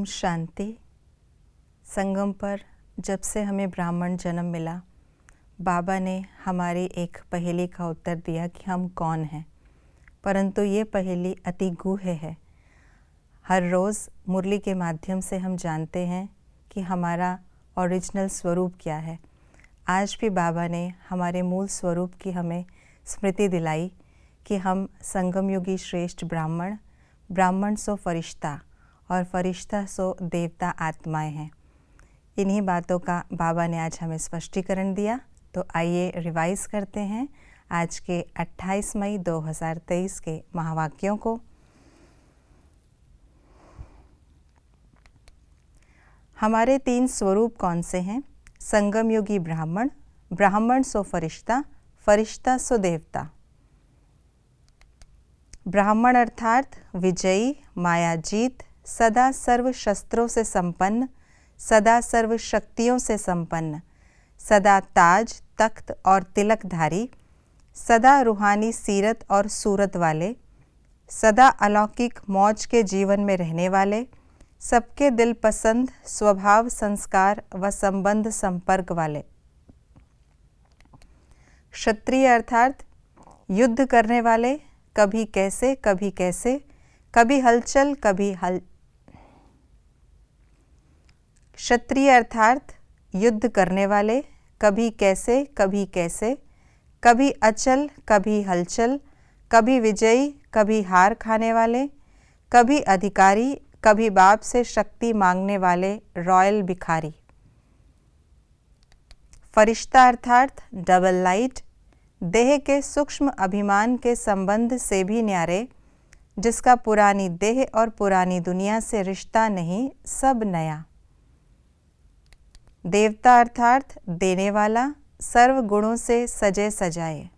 ओम शांति। संगम पर जब से हमें ब्राह्मण जन्म मिला, बाबा ने हमारी एक पहेली का उत्तर दिया कि हम कौन हैं, परंतु ये पहेली अति गूढ़ है। हर रोज़ मुरली के माध्यम से हम जानते हैं कि हमारा ओरिजिनल स्वरूप क्या है। आज भी बाबा ने हमारे मूल स्वरूप की हमें स्मृति दिलाई कि हम संगम युगी श्रेष्ठ ब्राह्मण, ब्राह्मण सो फरिश्ता और फरिश्ता सो देवता आत्माएं हैं। इन्हीं बातों का बाबा ने आज हमें स्पष्टीकरण दिया। तो आइए रिवाइज करते हैं आज के 28 मई 2023 के महावाक्यों को। हमारे 3 स्वरूप कौन से हैं? संगम योगी ब्राह्मण, ब्राह्मण सो फरिश्ता, फरिश्ता सो देवता। ब्राह्मण अर्थात विजयी, मायाजीत, सदा सर्व शस्त्रों से संपन्न, सदा सर्व शक्तियों से संपन्न, सदा ताज, तख्त और तिलकधारी, सदा रूहानी सीरत और सूरत वाले, सदा अलौकिक मौज के जीवन में रहने वाले, सबके दिल पसंद, स्वभाव, संस्कार व संबंध संपर्क वाले। क्षत्रिय अर्थात युद्ध करने वाले, कभी कैसे कभी कैसे, कभी हलचल कभी क्षत्रिय अर्थात युद्ध करने वाले, कभी कैसे कभी कैसे, कभी अचल कभी हलचल, कभी विजयी कभी हार खाने वाले, कभी अधिकारी, कभी बाप से शक्ति मांगने वाले रॉयल भिखारी। फरिश्ता अर्थात डबल लाइट, देह के सूक्ष्म अभिमान के संबंध से भी न्यारे, जिसका पुरानी देह और पुरानी दुनिया से रिश्ता नहीं, सब नया। देवता अर्थात देने वाला, सर्व गुणों से सजे सजाए।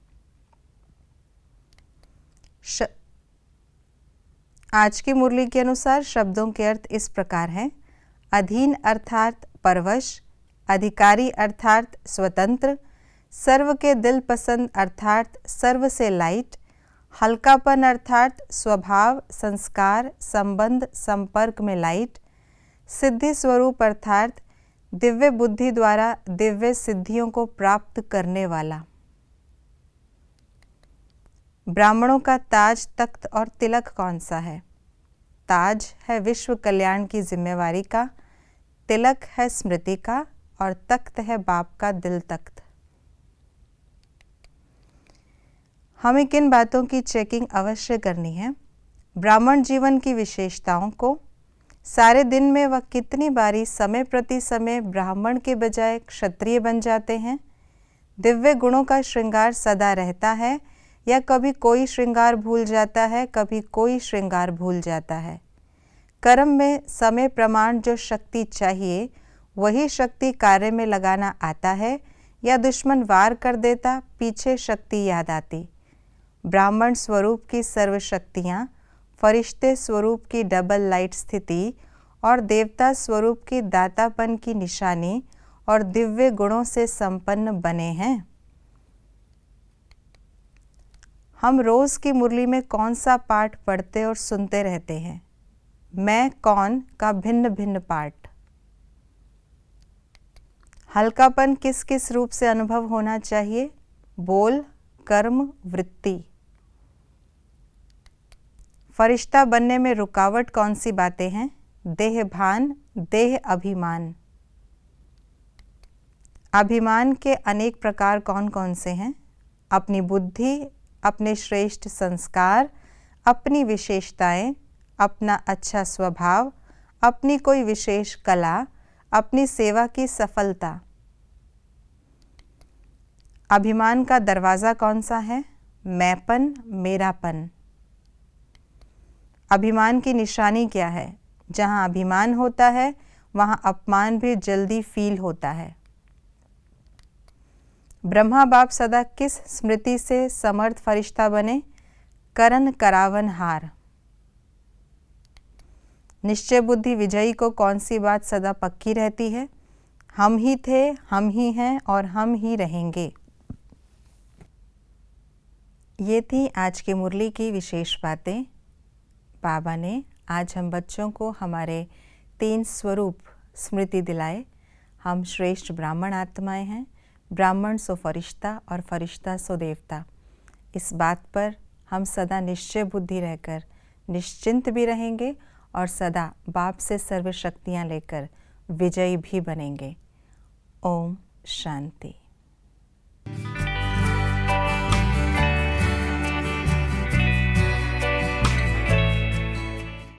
आज की मुरली के अनुसार शब्दों के अर्थ इस प्रकार हैं। अधीन अर्थात परवश, अधिकारी अर्थात स्वतंत्र, सर्व के दिल पसंद अर्थात सर्व से लाइट, हल्कापन अर्थात स्वभाव, संस्कार, संबंध, संपर्क में लाइट, सिद्धि स्वरूप अर्थात दिव्य बुद्धि द्वारा दिव्य सिद्धियों को प्राप्त करने वाला। ब्राह्मणों का ताज, तख्त और तिलक कौन सा है? ताज है विश्व कल्याण की जिम्मेवारी का, तिलक है स्मृति का और तख्त है बाप का दिल तख्त। हमें किन बातों की चेकिंग अवश्य करनी है? ब्राह्मण जीवन की विशेषताओं को। सारे दिन में वह कितनी बारी समय प्रति समय ब्राह्मण के बजाय क्षत्रिय बन जाते हैं? दिव्य गुणों का श्रृंगार सदा रहता है या कभी कोई श्रृंगार भूल जाता है, कभी कोई श्रृंगार भूल जाता है? कर्म में समय प्रमाण जो शक्ति चाहिए वही शक्ति कार्य में लगाना आता है या दुश्मन वार कर देता, पीछे शक्ति याद आती? ब्राह्मण स्वरूप की सर्व शक्तियाँ, फरिश्ते स्वरूप की डबल लाइट स्थिति और देवता स्वरूप की दातापन की निशानी और दिव्य गुणों से संपन्न बने हैं। हम रोज की मुरली में कौन सा पाठ पढ़ते और सुनते रहते हैं? मैं कौन का भिन्न भिन्न पाठ। हल्कापन किस किस रूप से अनुभव होना चाहिए? बोल, कर्म, वृत्ति। फरिश्ता बनने में रुकावट कौन सी बातें हैं? देह भान, देह अभिमान। अभिमान के अनेक प्रकार कौन कौन से हैं? अपनी बुद्धि, अपने श्रेष्ठ संस्कार, अपनी विशेषताएं, अपना अच्छा स्वभाव, अपनी कोई विशेष कला, अपनी सेवा की सफलता। अभिमान का दरवाज़ा कौन सा है? मैंपन, मेरापन। अभिमान की निशानी क्या है? जहाँ अभिमान होता है वहाँ अपमान भी जल्दी फील होता है। ब्रह्मा बाप सदा किस स्मृति से समर्थ फरिश्ता बने? करण करावन हार। निश्चय बुद्धि विजयी को कौन सी बात सदा पक्की रहती है? हम ही थे, हम ही हैं और हम ही रहेंगे। ये थी आज की मुरली की विशेष बातें। बाबा ने आज हम बच्चों को हमारे तीन स्वरूप स्मृति दिलाए। हम श्रेष्ठ ब्राह्मण आत्माएं हैं, ब्राह्मण सो फरिश्ता और फरिश्ता सो देवता। इस बात पर हम सदा निश्चय बुद्धि रहकर निश्चिंत भी रहेंगे और सदा बाप से सर्व शक्तियाँ लेकर विजयी भी बनेंगे। ओम शांति।